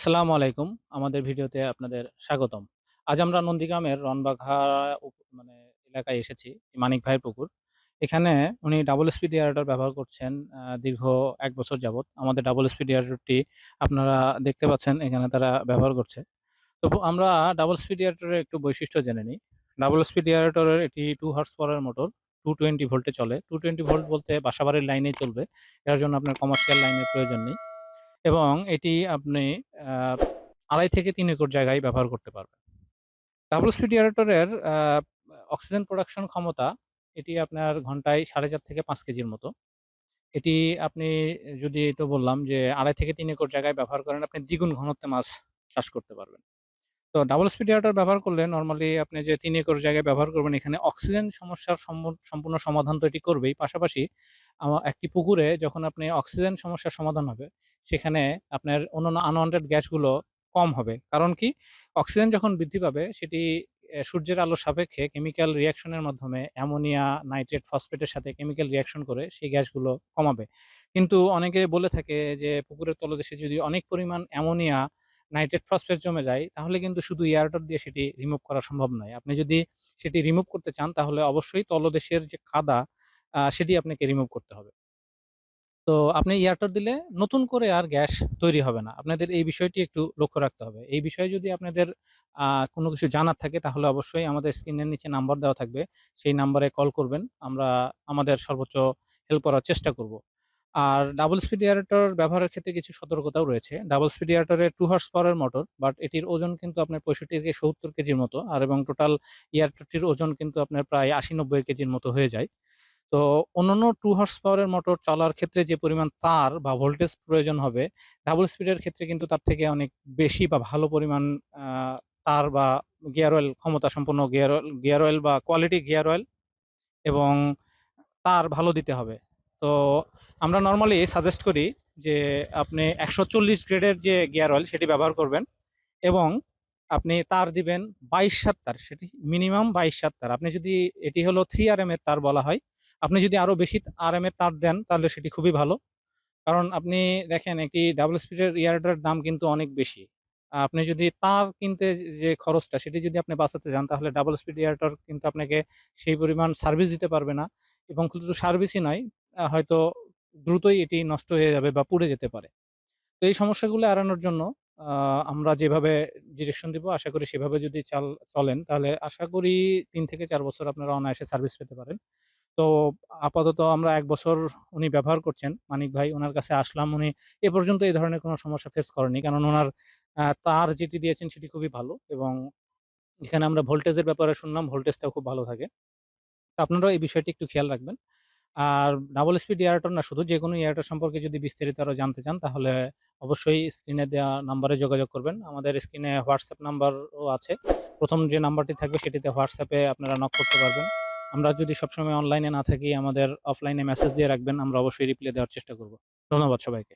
আসসালামু আলাইকুম। আমাদের ভিডিওতে আপনাদের স্বাগতম। আজ আমরা নন্দীগ্রামের রনবাঘা মানে এলাকায় এসেছি, মানিক ভাইয়ের পুকুর। এখানে উনি ডাবল স্পিড এয়ারেটর ব্যবহার করছেন দীর্ঘ ১ বছর যাবৎ। আমাদের ডাবল স্পিড এয়ারেটরটি আপনারা দেখতে পাচ্ছেন এখানে তারা ব্যবহার করছে। তো আমরা ডাবল স্পিড এয়ারেটরের একটু বৈশিষ্ট্য জেনে নিই। ডাবল স্পিড এয়ারেটরের এটি 2 হর্স পাওয়ারের মোটর, 220 ভোল্টে চলে। 220 ভোল্ট বলতে বাসাবাড়ির লাইনেই চলবে। এর জন্য আপনার কমার্শিয়াল লাইনের প্রয়োজন নেই। এবং এটি আপনি আ ২.৫ থেকে ৩ একর জায়গায় ব্যবহার করতে পারবেন। ডাবল স্পিড এয়ারেটরের অক্সিজেন প্রোডাকশন ক্ষমতা এটি আপনার ঘন্টায় ৪.৫ থেকে ৫ কেজির মতো। এটি আপনি যদি এই তো বললাম যে ২.৫ থেকে ৩ একর জায়গায় ব্যবহার করেন, আপনি দ্বিগুণ ঘনত্বে মাছ চাষ করতে পারবেন। তো ডাবল স্পিড এয়ারেটর ব্যবহার করলে নরমালি আপনি যে ৩ একর জায়গায় ব্যবহার করবেন, এখানে অক্সিজেন সমস্যার সম্পূর্ণ সমাধান তো এটি করবেই। পাশাপাশি একটি পুকুরে যখন আপনি অক্সিজেন সমস্যার সমাধান হবে, সেখানে আপনার অন্যান্য আনওয়ান্টেড গ্যাসগুলো কম হবে। কারণ কি? অক্সিজেন যখন বৃদ্ধি পাবে সেটি সূর্যের আলোর সাপেক্ষে কেমিক্যাল রিঅ্যাকশন এর মাধ্যমে অ্যামোনিয়া, নাইট্রেট, ফসফেটের সাথে কেমিক্যাল রিঅ্যাকশন করে সেই গ্যাসগুলো কমাবে। কিন্তু অনেকে বলে থাকে যে পুকুরের তলদেশে যদি অনেক পরিমাণ অ্যামোনিয়া, নাইট্রেট, ফসফেট জমে যায় তাহলে কিন্তু শুধু এয়ারেটর দিয়ে সেটি রিমুভ করা সম্ভব নয়। আপনি যদি সেটি রিমুভ করতে চান তাহলে অবশ্যই তলদেশের যে কাদা সেটি আপনাকে রিমুভ করতে হবে। তো আপনি এয়ারটর দিলে নতুন করে আর গ্যাস তৈরি হবে না। আপনাদের এই বিষয়টি একটু লক্ষ্য রাখতে হবে। এই বিষয়ে যদি আপনাদের আ কোনো কিছু জানার থাকে তাহলে অবশ্যই আমাদের স্ক্রিনের নিচে নাম্বার দেওয়া থাকবে। সেই নাম্বারে কল করবেন। আমরা আমাদের সর্বোচ্চ হেল্প করার চেষ্টা করব। আর ডাবল স্পিড এয়ারেটর ব্যবহারের ক্ষেত্রে কিছু সতর্কতাও রয়েছে। ডাবল স্পিড এয়ারেটরে 2 হর্স পাওয়ারের মোটর, বাট এটির ওজন কিন্তু আপনার 65 থেকে 70 কেজির মতো। আর এবং টোটাল এয়ারটরটির ওজন কিন্তু আপনার প্রায় 80-90 কেজির মতো হয়ে যায়। তো অন্যান্য 2 হর্স পাওয়ারের মোটর চলার ক্ষেত্রে যে পরিমাণ তার বা ভোল্টেজ প্রয়োজন হবে, ডাবল স্পিডের ক্ষেত্রে কিন্তু তার থেকে অনেক বেশি বা ভালো পরিমাণ আ তার বা গিয়ার অয়েল ক্ষমতা সম্পন্ন গিয়ার অয়েল বা কোয়ালিটি গিয়ার অয়েল এবং তার ভালো দিতে হবে। তো আমরা নরমালি সাজেস্ট করি যে আপনি ১৪০ গ্রেডের যে গিয়ার অয়েল সেটি ব্যবহার করবেন এবং আপনি তার দিবেন ২২-৭ তার। সেটি মিনিমাম ২২-৭ তার। আপনি যদি এটি হলো 3 আরএম এর তার বলা হয়। আপনি যদি আরো বেশি আরএম এর তার দেন তাহলে সেটি খুবই ভালো। কারণ আপনি দেখেন একটি ডাবল স্পিডের এয়ারেটরের দাম কিন্তু অনেক বেশি। আপনি যদি তার কিনতে যে খরচটা সেটি যদি আপনি বাঁচাতে যান তাহলে ডাবল স্পিড এয়ারেটর কিন্তু আপনাকে সেই পরিমাণ সার্ভিস দিতে পারবে না এবং শুধু সার্ভিসই নয়, হয়তো দ্রুতই এটি নষ্ট হয়ে যাবে বা পুড়ে যেতে পারে। তো এই সমস্যাগুলো এড়ানোর জন্য আ আমরা যেভাবে ডিরেকশন দিব আশা করি সেভাবে যদি চলেন তাহলে আশা করি ৩ থেকে ৪ বছর আপনারা অনায়াসে সার্ভিস পেতে পারেন। তো আপাতত আমরা ১ বছর উনি ব্যবহার করছেন। মানিক ভাই উনার কাছে আসলাম। উনি এ পর্যন্ত এই ধরনের কোনো সমস্যা ফেস করেননি। কারণ উনার তার যেটি দিয়েছেন সেটি খুবই ভালো এবং এখানে আমরা ভোল্টেজের ব্যাপারে শুনলাম, ভোল্টেজটাও খুব ভালো থাকে। তো আপনারাও এই বিষয়টি একটু খেয়াল রাখবেন। আর ডাবল স্পিড এয়ারটর না শুধু যেকোনো এয়ারটর সম্পর্কে যদি বিস্তারিত আরো জানতে চান তাহলে অবশ্যই স্ক্রিনে দেওয়া নাম্বারে যোগাযোগ করবেন। আমাদের স্ক্রিনে WhatsApp নাম্বারও আছে। ১ম যে নাম্বারটি থাকবে সেটিতে WhatsApp এ আপনারা নক করতে পারবেন। আমরা যদি সবসময় অনলাইনে না থাকি আমাদের অফলাইনে মেসেজ দিয়ে রাখবেন। আমরা অবশ্যই রিপ্লাই দেওয়ার চেষ্টা করব। ধন্যবাদ সবাইকে।